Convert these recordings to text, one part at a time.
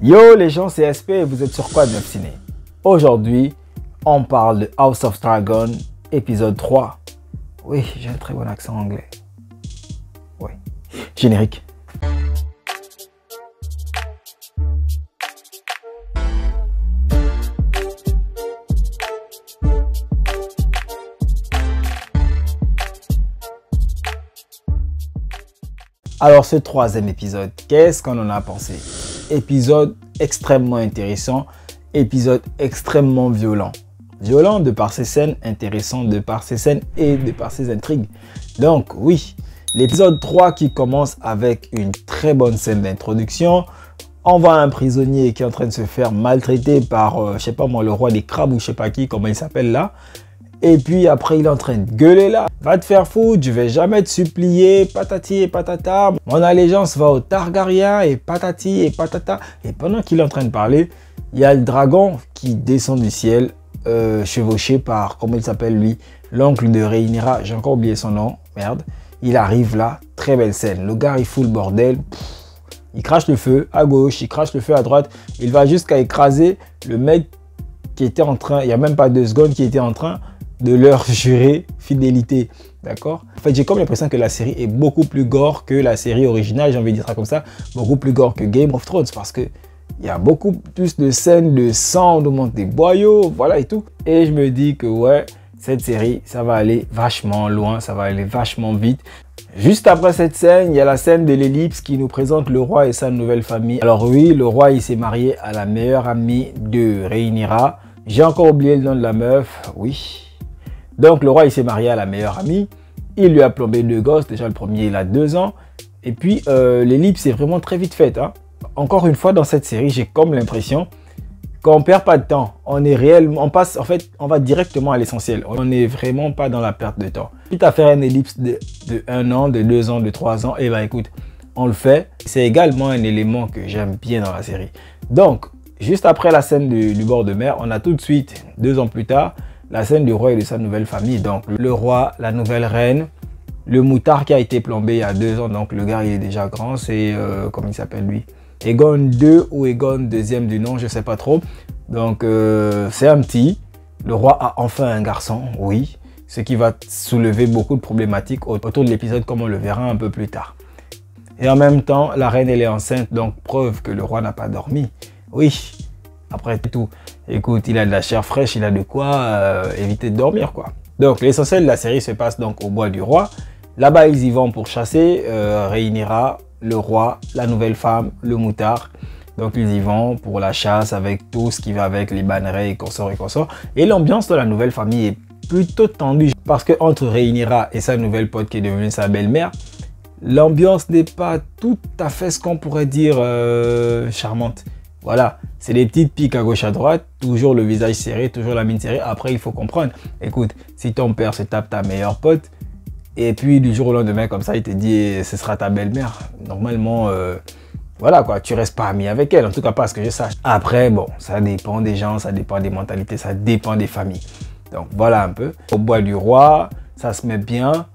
Yo les gens, c'est SP et vous êtes sur Quoi de Neuf Ciné. Aujourd'hui, on parle de House of Dragon, épisode 3. Oui, j'ai un très bon accent anglais. Oui. Générique. Alors ce troisième épisode, qu'est-ce qu'on en a pensé? Épisode extrêmement intéressant, épisode extrêmement violent. Violent de par ses scènes, intéressant de par ses scènes et de par ses intrigues. Donc oui, l'épisode 3 qui commence avec une très bonne scène d'introduction. On voit un prisonnier qui est en train de se faire maltraiter par, je sais pas moi, le roi des crabes ou je sais pas qui, comment il s'appelle là. Et puis après, il est en train de gueuler là. Va te faire foutre, je vais jamais te supplier, patati et patata. Mon allégeance va au Targaryen et patati et patata. Et pendant qu'il est en train de parler, il y a le dragon qui descend du ciel, chevauché par, comment il s'appelle lui, l'oncle de Rhaenyra. J'ai encore oublié son nom, merde. Il arrive là, très belle scène. Le gars, il fout le bordel. Il crache le feu à gauche, il crache le feu à droite. Il va jusqu'à écraser le mec qui était en train, il n'y a même pas 2 secondes, qui était en train de leur jurer fidélité, d'accord? En fait, j'ai comme l'impression que la série est beaucoup plus gore que la série originale, j'ai envie de dire ça comme ça, beaucoup plus gore que Game of Thrones, parce que il y a beaucoup plus de scènes de sang, on nous montre des boyaux, voilà et tout. Et je me dis que ouais, cette série, ça va aller vachement loin, ça va aller vachement vite. Juste après cette scène, il y a la scène de l'ellipse qui nous présente le roi et sa nouvelle famille. Alors oui, le roi, il s'est marié à la meilleure amie de Rhaenyra. J'ai encore oublié le nom de la meuf, oui. Donc le roi il s'est marié à la meilleure amie, il lui a plombé 2 gosses, déjà le premier il a 2 ans, et puis l'ellipse est vraiment très vite faite. Hein. Encore une fois dans cette série, j'ai comme l'impression qu'on ne perd pas de temps, on est réellement, on passe, en fait, on va directement à l'essentiel, on n'est vraiment pas dans la perte de temps. Quitte à faire une ellipse de 1 an, de 2 ans, de 3 ans, et ben écoute, on le fait, c'est également un élément que j'aime bien dans la série. Donc, juste après la scène du bord de mer, on a tout de suite, 2 ans plus tard, la scène du roi et de sa nouvelle famille. Donc le roi, la nouvelle reine, le moutard qui a été plombé il y a 2 ans. Donc le gars il est déjà grand, c'est comment il s'appelle lui? Aegon 2 ou Aegon 2e du nom, je sais pas trop. Donc c'est un petit. Le roi a enfin un garçon, oui. Ce qui va soulever beaucoup de problématiques autour de l'épisode comme on le verra un peu plus tard. Et en même temps, la reine elle est enceinte, donc preuve que le roi n'a pas dormi. Oui. Après tout, écoute, il a de la chair fraîche, il a de quoi éviter de dormir, quoi. Donc, l'essentiel de la série se passe donc au bois du roi. Là-bas, ils y vont pour chasser Rhaenyra, le roi, la nouvelle femme, le moutard. Donc, ils y vont pour la chasse avec tout ce qui va avec les bannerets et consorts et consorts. Et l'ambiance de la nouvelle famille est plutôt tendue parce que entre Rhaenyra et sa nouvelle pote qui est devenue sa belle-mère, l'ambiance n'est pas tout à fait ce qu'on pourrait dire charmante. Voilà, c'est des petites piques à gauche à droite, toujours le visage serré, toujours la mine serrée. Après, il faut comprendre. Écoute, si ton père se tape ta meilleure pote, et puis du jour au lendemain, comme ça, il te dit ce sera ta belle-mère. Normalement, voilà quoi, tu restes pas ami avec elle, en tout cas pas à ce que je sache. Après, bon, ça dépend des gens, ça dépend des mentalités, ça dépend des familles. Donc voilà un peu. Au bois du roi, ça se met bien.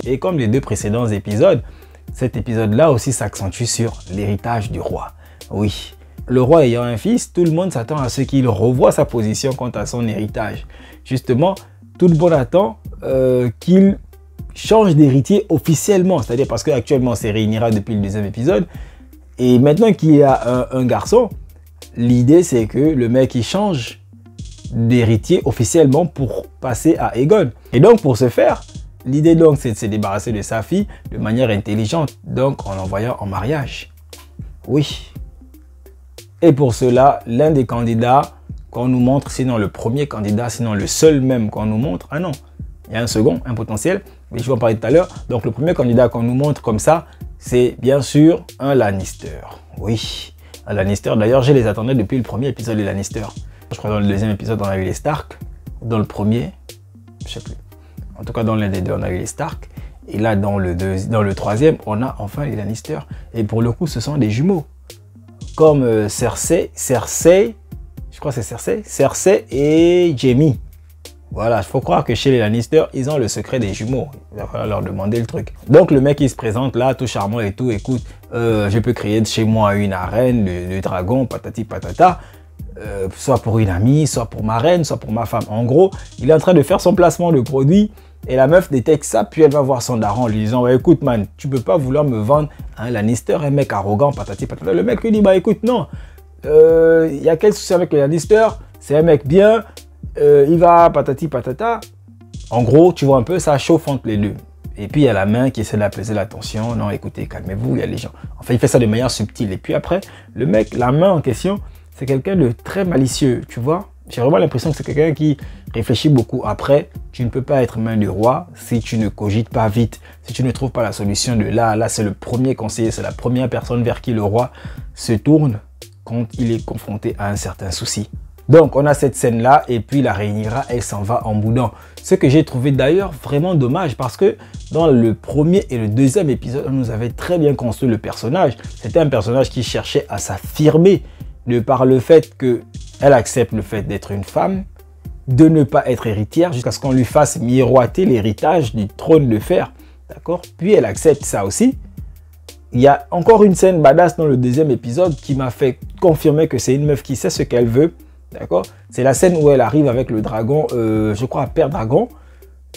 Et comme les 2 précédents épisodes, cet épisode-là aussi s'accentue sur l'héritage du roi. Oui. Le roi ayant un fils, tout le monde s'attend à ce qu'il revoie sa position quant à son héritage. Justement, tout le monde attend qu'il change d'héritier officiellement. C'est-à-dire parce qu'actuellement, c'est Rhaenyra depuis le 2e épisode. Et maintenant qu'il y a un garçon, l'idée c'est que le mec il change d'héritier officiellement pour passer à Aegon. Et donc pour ce faire, l'idée donc c'est de se débarrasser de sa fille de manière intelligente. Donc en l'envoyant en mariage. Oui. Et pour cela, l'un des candidats qu'on nous montre, sinon le premier candidat, sinon le seul même qu'on nous montre, ah non, il y a un second, un potentiel, mais je vais en parler tout à l'heure. Donc le premier candidat qu'on nous montre comme ça, c'est bien sûr un Lannister. Oui, un Lannister. D'ailleurs, je les attendais depuis le premier épisode des Lannister. Je crois que dans le 2e épisode, on a eu les Stark. Dans le premier, je sais plus. En tout cas, dans l'un des 2, on a eu les Stark. Et là, dans le 3e, on a enfin les Lannister. Et pour le coup, ce sont des jumeaux. Comme Cersei, je crois que c'est Cersei et Jaime. Voilà, il faut croire que chez les Lannister, ils ont le secret des jumeaux. Il va falloir leur demander le truc. Donc le mec, il se présente là, tout charmant et tout. Écoute, je peux créer de chez moi une arène de dragon, patati patata. Soit pour une amie, soit pour ma reine, soit pour ma femme. En gros, il est en train de faire son placement de produit. Et la meuf détecte ça, puis elle va voir son daron en lui disant, ouais, écoute man, tu peux pas vouloir me vendre un Lannister, un mec arrogant, patati patata. Le mec lui dit, bah écoute, non, y a quel souci avec le Lannister, c'est un mec bien, il va patati patata. En gros, tu vois un peu, ça chauffe entre les deux. Et puis il y a la main qui essaie d'apaiser la tension. Non, écoutez, calmez-vous, il y a les gens. Enfin, il fait ça de manière subtile. Et puis après, le mec, la main en question, c'est quelqu'un de très malicieux, tu vois. J'ai vraiment l'impression que c'est quelqu'un qui réfléchit beaucoup. Après, tu ne peux pas être main du roi si tu ne cogites pas vite, si tu ne trouves pas la solution de là. Là, c'est le premier conseiller, c'est la première personne vers qui le roi se tourne quand il est confronté à un certain souci. Donc, on a cette scène-là et puis la Rhaenyra, elle s'en va en boudant. Ce que j'ai trouvé d'ailleurs vraiment dommage parce que dans le premier et le deuxième épisode, on nous avait très bien construit le personnage. C'était un personnage qui cherchait à s'affirmer de par le fait qu'elle accepte le fait d'être une femme, de ne pas être héritière jusqu'à ce qu'on lui fasse miroiter l'héritage du trône de fer. D'accord? Puis elle accepte ça aussi. Il y a encore une scène badass dans le deuxième épisode qui m'a fait confirmer que c'est une meuf qui sait ce qu'elle veut. D'accord? C'est la scène où elle arrive avec le dragon, je crois, Père Dragon.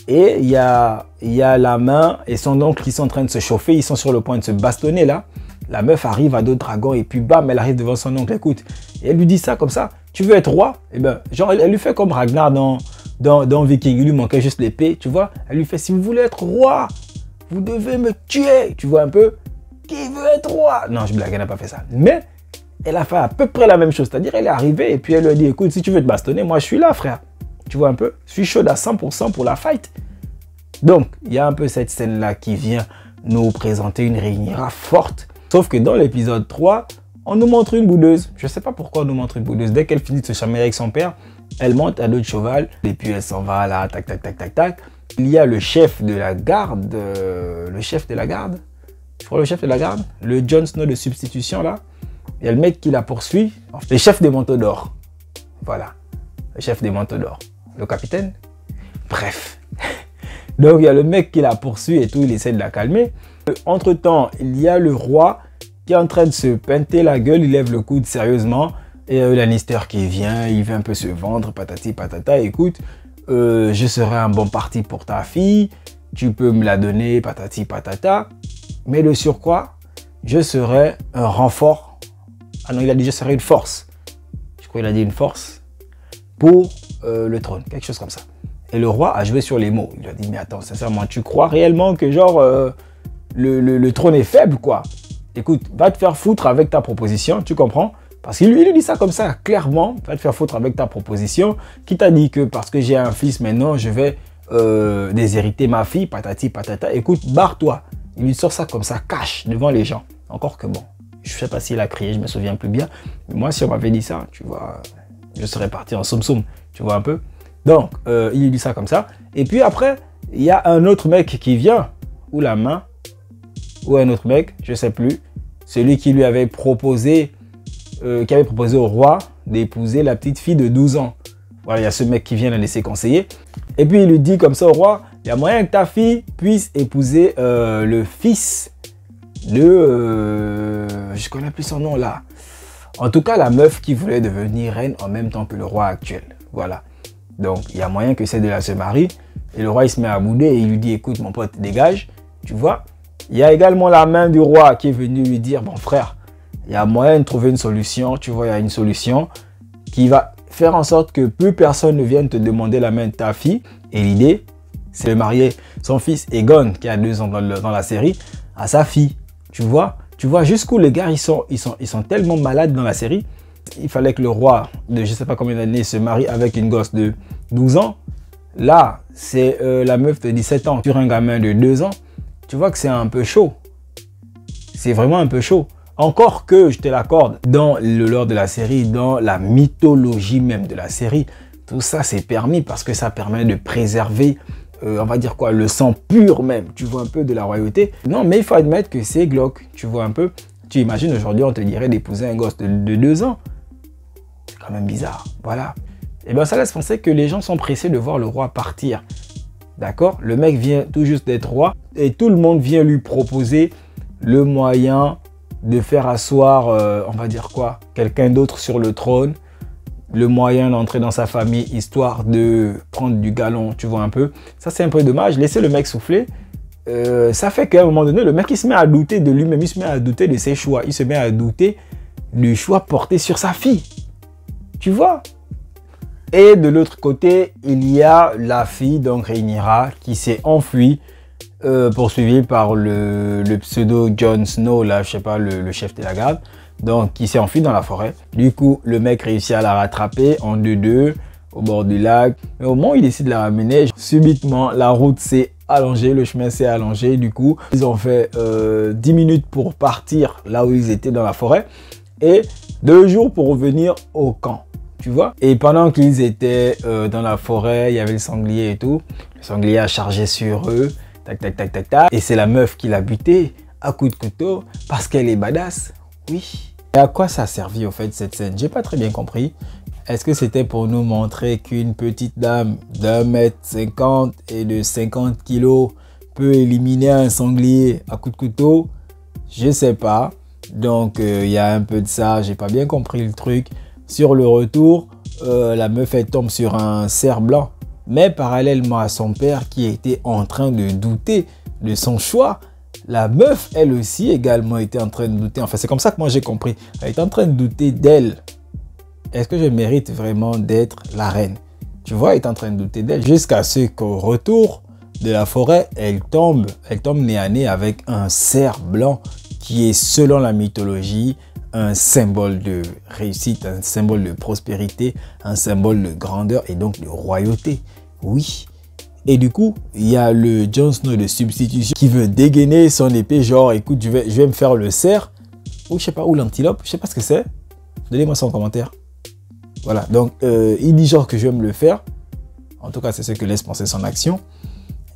Et il y a la main et son oncle qui sont en train de se chauffer. Ils sont sur le point de se bastonner là. La meuf arrive à d'autres dragons et puis bam, elle arrive devant son oncle. Écoute, et elle lui dit ça comme ça. Tu veux être roi? Et ben, genre, elle lui fait comme Ragnar dans Viking. Il lui manquait juste l'épée, tu vois. Elle lui fait, si vous voulez être roi, vous devez me tuer. Tu vois un peu? Qui veut être roi? Non, je blague, elle n'a pas fait ça. Mais elle a fait à peu près la même chose. C'est-à-dire, elle est arrivée et puis elle lui a dit, écoute, si tu veux te bastonner, moi, je suis là, frère. Tu vois un peu? Je suis chaud à 100% pour la fight. Donc, il y a un peu cette scène-là qui vient nous présenter une Rhaenyra forte. Sauf que dans l'épisode 3, on nous montre une boudeuse. Je ne sais pas pourquoi on nous montre une boudeuse. Dès qu'elle finit de se chamailler avec son père, elle monte à dos de cheval. Et puis elle s'en va là, tac, tac, tac, tac, tac. Il y a le chef de la garde. Le chef de la garde. Je crois le chef de la garde. Le Jon Snow de substitution là. Il y a le mec qui la poursuit. Le chef des manteaux d'or. Voilà. Le chef des manteaux d'or. Le capitaine. Bref. Donc il y a le mec qui la poursuit et tout. Il essaie de la calmer. Entre-temps, il y a le roi qui est en train de se pinter la gueule, il lève le coude sérieusement. Et Lannister qui vient, il veut un peu se vendre, patati patata. Écoute, je serai un bon parti pour ta fille, tu peux me la donner, patati patata. Mais de surcroît, je serai un renfort. Ah non, il a dit je serai une force. Je crois qu'il a dit une force pour le trône, quelque chose comme ça. Et le roi a joué sur les mots. Il a dit, mais attends, sincèrement, tu crois réellement que genre... Le trône est faible, quoi. Écoute, va te faire foutre avec ta proposition, tu comprends? Parce qu'il lui dit ça comme ça, clairement. Va te faire foutre avec ta proposition. Qui t'a dit que parce que j'ai un fils maintenant, je vais déshériter ma fille, patati patata. Écoute, barre-toi. Il lui sort ça comme ça, cache, devant les gens. Encore que bon, je sais pas s'il a crié, je me souviens plus bien. Mais moi, si on m'avait dit ça, tu vois, je serais parti en soum-soum, tu vois un peu. Donc, il lui dit ça comme ça. Et puis après, il y a un autre mec qui vient, ou la main, ou un autre mec, je sais plus, celui qui lui avait proposé, au roi d'épouser la petite fille de 12 ans. Voilà, il y a ce mec qui vient la laisser conseiller. Et puis il lui dit comme ça au roi, il y a moyen que ta fille puisse épouser le fils de... je connais plus son nom là. En tout cas, la meuf qui voulait devenir reine en même temps que le roi actuel. Voilà. Donc, il y a moyen que ces deux-là se marient. Et le roi, il se met à bouder et il lui dit, écoute mon pote, dégage, tu vois. Il y a également la main du roi qui est venue lui dire, bon frère, il y a moyen de trouver une solution, tu vois, il y a une solution qui va faire en sorte que plus personne ne vienne te demander la main de ta fille. Et l'idée, c'est de marier son fils Aegon, qui a 2 ans dans la série, à sa fille. Tu vois jusqu'où les gars, ils sont tellement malades dans la série. Il fallait que le roi de je sais pas combien d'années se marie avec une gosse de 12 ans. Là, c'est la meuf de 17 ans sur un gamin de 2 ans. Tu vois que c'est un peu chaud. C'est vraiment un peu chaud. Encore que, je te l'accorde, dans le lore de la série, dans la mythologie même de la série, tout ça c'est permis parce que ça permet de préserver, on va dire quoi, le sang pur même, tu vois un peu, de la royauté. Non, mais il faut admettre que c'est glauque, tu vois un peu. Tu imagines aujourd'hui, on te dirait d'épouser un gosse de 2 ans. C'est quand même bizarre, voilà. Et bien, ça laisse penser que les gens sont pressés de voir le roi partir. D'accord? Le mec vient tout juste d'être roi et tout le monde vient lui proposer le moyen de faire asseoir, on va dire quoi, quelqu'un d'autre sur le trône, le moyen d'entrer dans sa famille, histoire de prendre du galon, tu vois un peu. Ça, c'est un peu dommage. Laissez le mec souffler. Ça fait qu'à un moment donné, le mec, il se met à douter de lui-même, il se met à douter de ses choix, il se met à douter du choix porté sur sa fille. Tu vois? Et de l'autre côté, il y a la fille, donc Rhaenyra, qui s'est enfuie, poursuivie par le pseudo Jon Snow, là, je sais pas, le chef de la garde, donc qui s'est enfui dans la forêt. Du coup, le mec réussit à la rattraper en 2-2 au bord du lac. Mais au moment où il décide de la ramener, subitement, la route s'est allongée, le chemin s'est allongé. Du coup, ils ont fait 10 minutes pour partir là où ils étaient dans la forêt et 2 jours pour revenir au camp. Tu vois? Et pendant qu'ils étaient dans la forêt, il y avait le sanglier et tout. Le sanglier a chargé sur eux. Tac, tac, tac, tac, tac. Et c'est la meuf qui l'a buté à coups de couteau parce qu'elle est badass. Oui. Et à quoi ça a servi au fait cette scène? J'ai pas très bien compris. Est-ce que c'était pour nous montrer qu'une petite dame d'1,50 m et de 50 kg peut éliminer un sanglier à coups de couteau? Je sais pas. Donc il y a un peu de ça. J'ai pas bien compris le truc. Sur le retour, la meuf elle tombe sur un cerf blanc. Mais parallèlement à son père qui était en train de douter de son choix, la meuf elle aussi également était en train de douter. Enfin c'est comme ça que moi j'ai compris. Elle est en train de douter d'elle. Est-ce que je mérite vraiment d'être la reine? Tu vois, elle est en train de douter d'elle. Jusqu'à ce qu'au retour de la forêt, elle tombe nez à nez avec un cerf blanc qui est selon la mythologie un symbole de réussite, un symbole de prospérité, un symbole de grandeur et donc de royauté. Oui. Et du coup, il y a le Jon Snow de substitution qui veut dégainer son épée, genre écoute, je vais me faire le cerf ou je sais pas, ou l'antilope, je sais pas ce que c'est. Donnez-moi ça en commentaire. Voilà, donc il dit genre que je vais me le faire. En tout cas, c'est ce que laisse penser son action.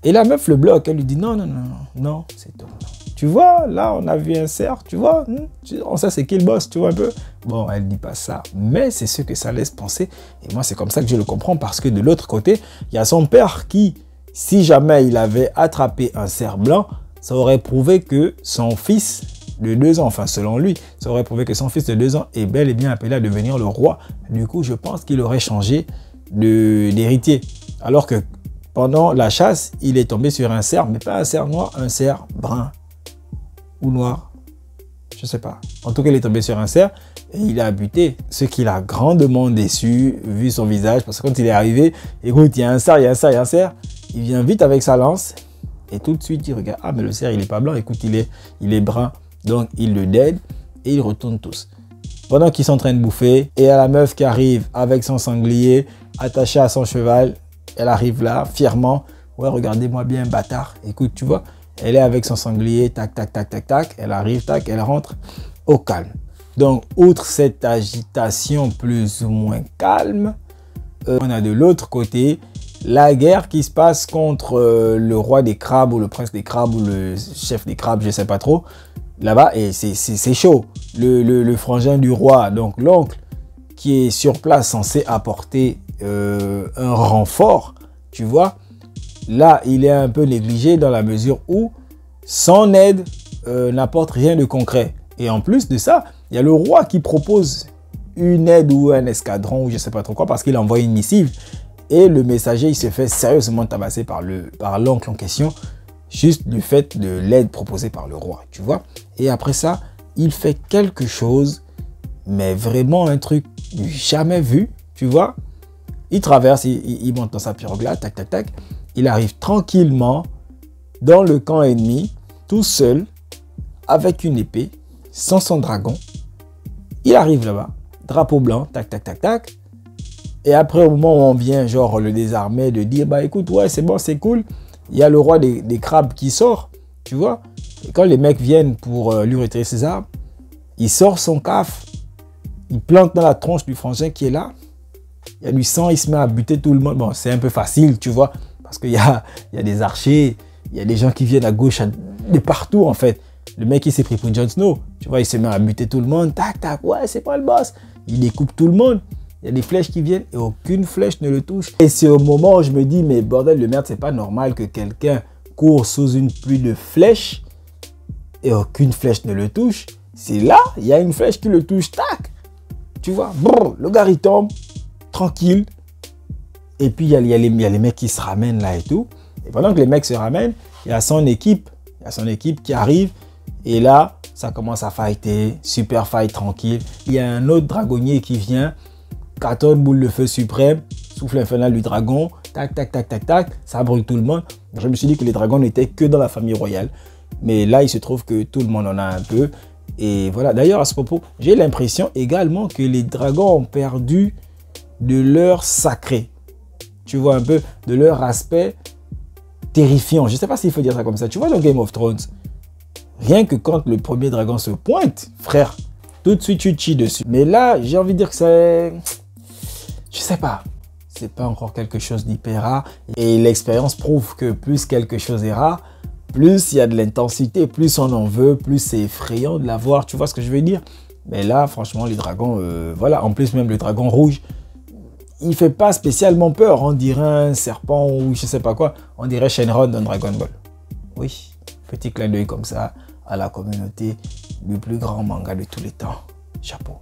Et la meuf le bloque, elle lui dit non, non, non, non, non, c'est tout. Tu vois, là, on a vu un cerf, tu vois, on sait c'est qui le boss, tu vois un peu. Bon, elle dit pas ça, mais c'est ce que ça laisse penser. Et moi, c'est comme ça que je le comprends, parce que de l'autre côté, il y a son père qui, si jamais il avait attrapé un cerf blanc, ça aurait prouvé que son fils de 2 ans, enfin selon lui, ça aurait prouvé que son fils de 2 ans est bel et bien appelé à devenir le roi. Du coup, je pense qu'il aurait changé d'héritier. Alors que pendant la chasse, il est tombé sur un cerf, mais pas un cerf noir, un cerf brun. Ou noir, je sais pas. En tout cas, il est tombé sur un cerf et il a buté. Ce qui l'a grandement déçu, vu son visage. Parce que quand il est arrivé, écoute, il y a un cerf, il y a un cerf, il y a un cerf. Il vient vite avec sa lance et tout de suite, il regarde. Ah, mais le cerf, il est pas blanc. Écoute, il est brun. Donc, il le dead et ils retournent tous. Pendant qu'ils sont en train de bouffer, et à la meuf qui arrive avec son sanglier attaché à son cheval, elle arrive là, fièrement. Ouais, regardez-moi bien, bâtard. Écoute, tu vois. Elle est avec son sanglier, tac, tac, tac, tac, tac. Elle arrive, tac, elle rentre au calme. Donc, outre cette agitation plus ou moins calme, on a de l'autre côté la guerre qui se passe contre le roi des crabes ou le prince des crabes ou le chef des crabes, je ne sais pas trop. Là-bas, et c'est chaud. Le frangin du roi, donc l'oncle, qui est sur place censé apporter un renfort, tu vois. Là, il est un peu négligé dans la mesure où son aide n'apporte rien de concret. Et en plus de ça, il y a le roi qui propose une aide ou un escadron ou je ne sais pas trop quoi parce qu'il envoie une missive. Et le messager, il se fait sérieusement tabasser par l'oncle en question, juste du fait de l'aide proposée par le roi, tu vois. Et après ça, il fait quelque chose, mais vraiment un truc jamais vu, tu vois. Il traverse, il monte dans sa pirogue là, tac, tac, tac. Il arrive tranquillement dans le camp ennemi, tout seul, avec une épée, sans son dragon. Il arrive là-bas, drapeau blanc, tac, tac, tac, tac. Et après, au moment où on vient, genre, le désarmer, de dire, bah écoute, ouais, c'est bon, c'est cool. Il y a le roi des crabes qui sort, tu vois. Et quand les mecs viennent pour lui retirer ses armes, il sort son caf, il plante dans la tronche du frangin qui est là. Il y a du sang, il se met à buter tout le monde. Bon, c'est un peu facile, tu vois. Parce qu'il y a des archers, il y a des gens qui viennent à gauche, de partout en fait. Le mec, il s'est pris pour Jon Snow. Tu vois, il se met à buter tout le monde. Tac, tac, ouais, c'est pas le boss. Il découpe tout le monde. il y a des flèches qui viennent et aucune flèche ne le touche. Et c'est au moment où je me dis, mais bordel de merde, c'est pas normal que quelqu'un court sous une pluie de flèches et aucune flèche ne le touche. C'est là, il y a une flèche qui le touche, tac. Tu vois, brrr, le gars il tombe, tranquille. Et puis il y a les mecs qui se ramènent là et tout. Et pendant que les mecs se ramènent, il y a son équipe qui arrive. Et là, ça commence à fighter, super fight tranquille. Il y a un autre dragonnier qui vient, cartonne boule de feu suprême, souffle infernal du dragon, tac, tac, tac, tac, tac, ça brûle tout le monde. Je me suis dit que les dragons n'étaient que dans la famille royale. Mais là, il se trouve que tout le monde en a un peu. Et voilà, d'ailleurs, à ce propos, j'ai l'impression également que les dragons ont perdu de leur sacré. Tu vois un peu, de leur aspect terrifiant. Je ne sais pas s'il faut dire ça comme ça. Tu vois dans Game of Thrones, rien que quand le premier dragon se pointe, frère, tout de suite tu te chies dessus. Mais là, j'ai envie de dire que c'est... Je sais pas. C'est pas encore quelque chose d'hyper rare. Et l'expérience prouve que plus quelque chose est rare, plus il y a de l'intensité, plus on en veut, plus c'est effrayant de l'avoir. Tu vois ce que je veux dire? Mais là, franchement, les dragons, voilà. En plus, même le dragon rouge, il fait pas spécialement peur. On dirait un serpent ou je sais pas quoi. On dirait Shenron dans Dragon Ball. Oui, petit clin d'œil comme ça à la communauté du plus grand manga de tous les temps. Chapeau.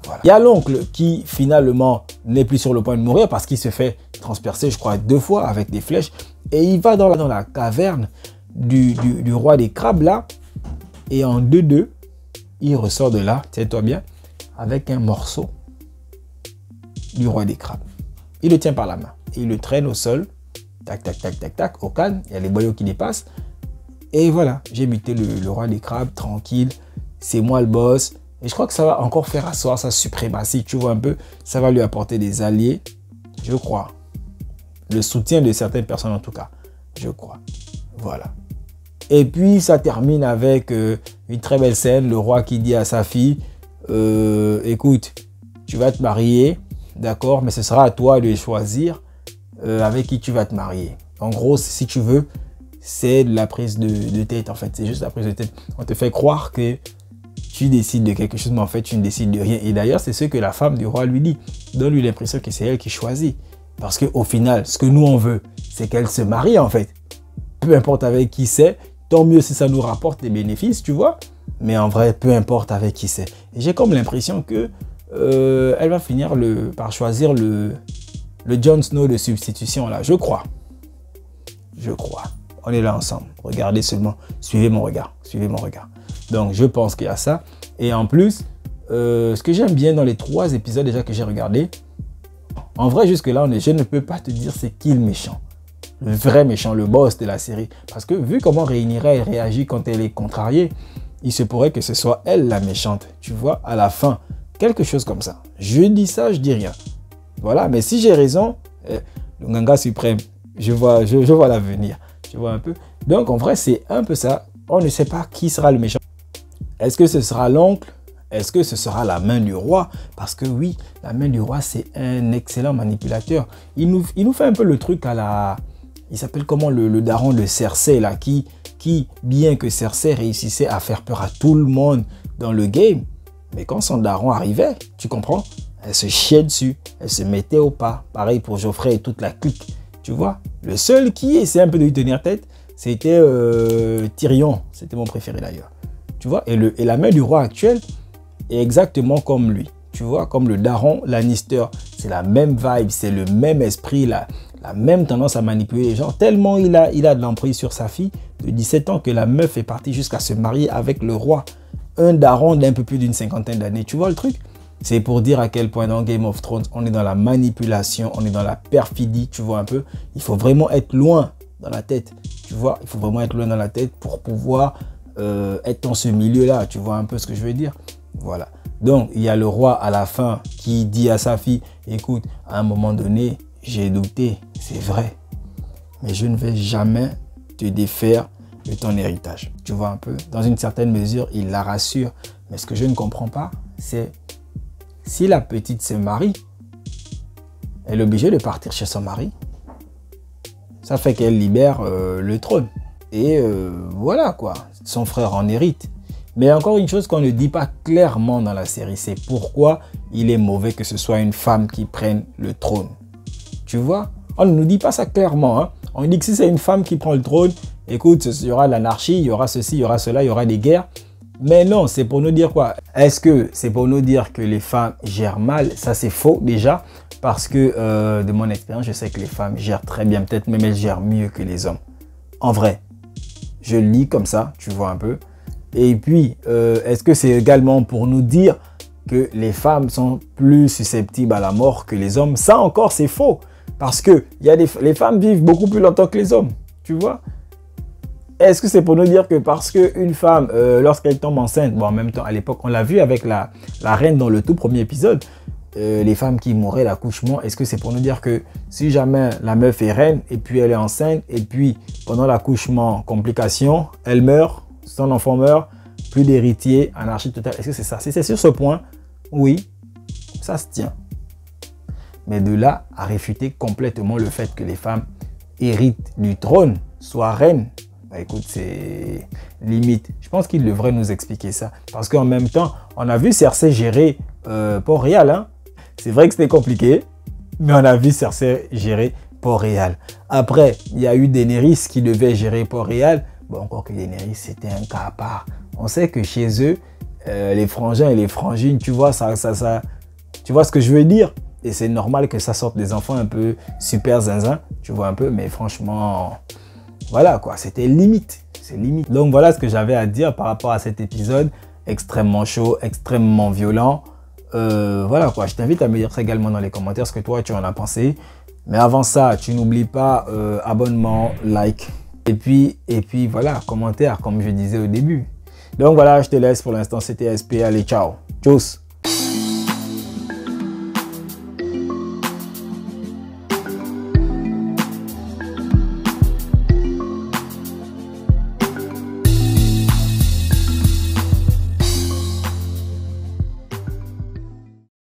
Voilà. Il y a l'oncle qui finalement n'est plus sur le point de mourir parce qu'il se fait transpercer, je crois, 2 fois avec des flèches. Et il va dans la caverne du roi des crabes là. Et en 2-2, il ressort de là, tiens-toi bien, avec un morceau du roi des crabes. Il le tient par la main. Et il le traîne au sol. Tac, tac, tac, tac, tac, au calme. Il y a les boyaux qui dépassent. Et voilà, j'ai buté le roi des crabes, tranquille. C'est moi le boss. Et je crois que ça va encore faire asseoir sa suprématie. Tu vois un peu, ça va lui apporter des alliés. Je crois. Le soutien de certaines personnes en tout cas. Je crois. Voilà. Et puis ça termine avec une très belle scène. Le roi qui dit à sa fille, écoute, tu vas te marier. D'accord, mais ce sera à toi de choisir avec qui tu vas te marier. En gros, si tu veux, c'est de la prise de tête en fait. C'est juste la prise de tête. On te fait croire que tu décides de quelque chose, mais en fait, tu ne décides de rien. Et d'ailleurs, c'est ce que la femme du roi lui dit. Donne-lui l'impression que c'est elle qui choisit. Parce qu'au final, ce que nous, on veut, c'est qu'elle se marie en fait. Peu importe avec qui c'est, tant mieux si ça nous rapporte des bénéfices, tu vois. Mais en vrai, peu importe avec qui c'est. Et j'ai comme l'impression que elle va finir par choisir le Jon Snow de substitution là. Je crois. Je crois. On est là ensemble. Regardez seulement. Suivez mon regard. Suivez mon regard. Donc, je pense qu'il y a ça. Et en plus, ce que j'aime bien dans les 3 épisodes déjà que j'ai regardé, en vrai, jusque-là, je ne peux pas te dire c'est qui le méchant. Le vrai méchant, le boss de la série. Parce que vu comment Rhaenyra réagit quand elle est contrariée, il se pourrait que ce soit elle la méchante. Tu vois, à la fin. Quelque chose comme ça. Je dis ça, je dis rien. Voilà, mais si j'ai raison, le Nganga suprême, je vois l'avenir. Tu vois un peu. Donc, en vrai, c'est un peu ça. On ne sait pas qui sera le méchant. Est-ce que ce sera l'oncle? Est-ce que ce sera la main du roi? Parce que oui, la main du roi, c'est un excellent manipulateur. Il nous fait un peu le truc à la... Il s'appelle comment le daron de Cersei, là, qui, bien que Cersei réussissait à faire peur à tout le monde dans le game, mais quand son daron arrivait, tu comprends, elle se chiait dessus, elle se mettait au pas. Pareil pour Geoffrey et toute la clique, tu vois. Le seul qui essayait un peu de lui tenir tête, c'était Tyrion. C'était mon préféré d'ailleurs. Tu vois, et la main du roi actuel est exactement comme lui. Tu vois, comme le daron Lannister. C'est la même vibe, c'est le même esprit, la même tendance à manipuler les gens. Tellement il a de l'emprise sur sa fille de 17 ans que la meuf est partie jusqu'à se marier avec le roi. Un daron d'un peu plus d'une 50aine d'années. Tu vois le truc? C'est pour dire à quel point dans Game of Thrones, on est dans la manipulation, on est dans la perfidie, tu vois un peu. Il faut vraiment être loin dans la tête, tu vois. Il faut vraiment être loin dans la tête pour pouvoir être dans ce milieu-là, tu vois un peu ce que je veux dire. Voilà. Donc, il y a le roi à la fin qui dit à sa fille, écoute, à un moment donné, j'ai douté, c'est vrai, mais je ne vais jamais te défaire de ton héritage. Tu vois un peu, dans une certaine mesure, il la rassure. Mais ce que je ne comprends pas, c'est si la petite se marie, elle est obligée de partir chez son mari. Ça fait qu'elle libère le trône. Et voilà quoi, son frère en hérite. Mais encore une chose qu'on ne dit pas clairement dans la série, c'est pourquoi il est mauvais que ce soit une femme qui prenne le trône. Tu vois? On ne nous dit pas ça clairement. Hein? On dit que si c'est une femme qui prend le trône, écoute, il y aura l'anarchie, il y aura ceci, il y aura cela, il y aura des guerres. Mais non, c'est pour nous dire quoi? Est-ce que c'est pour nous dire que les femmes gèrent mal? Ça, c'est faux déjà. Parce que de mon expérience, je sais que les femmes gèrent très bien. Peut-être même elles gèrent mieux que les hommes. En vrai, je le lis comme ça, tu vois un peu. Et puis, est-ce que c'est également pour nous dire que les femmes sont plus susceptibles à la mort que les hommes? Ça encore, c'est faux. Parce que les femmes vivent beaucoup plus longtemps que les hommes. Tu vois? Est-ce que c'est pour nous dire que parce qu'une femme, lorsqu'elle tombe enceinte, bon, en même temps, à l'époque, on l'a vu avec la reine dans le tout premier épisode, les femmes qui mouraient l'accouchement, est-ce que c'est pour nous dire que si jamais la meuf est reine et puis elle est enceinte et puis pendant l'accouchement, complication, elle meurt, son enfant meurt, plus d'héritier, anarchie totale, est-ce que c'est ça? Si c'est sur ce point, oui, ça se tient. Mais de là à réfuter complètement le fait que les femmes héritent du trône, soient reines, bah écoute, c'est limite. Je pense qu'il devrait nous expliquer ça. Parce qu'en même temps, on a vu Cersei gérer Port-Réal, hein. C'est vrai que c'était compliqué, mais on a vu Cersei gérer Port-Réal. Après, il y a eu Daenerys qui devait gérer Port-Réal. Bon, encore que Daenerys, c'était un cas à part. On sait que chez eux, les frangins et les frangines, tu vois, tu vois ce que je veux dire? Et c'est normal que ça sorte des enfants un peu super zinzin, tu vois un peu, mais franchement, voilà quoi, c'était limite. C'est limite. Donc voilà ce que j'avais à dire par rapport à cet épisode extrêmement chaud, extrêmement violent. Voilà quoi, je t'invite à me dire ça également dans les commentaires ce que toi tu en as pensé. Mais avant ça, tu n'oublies pas abonnement, like et puis voilà, commentaire comme je disais au début. Donc voilà, je te laisse pour l'instant, c'était SP, allez ciao, tchuss.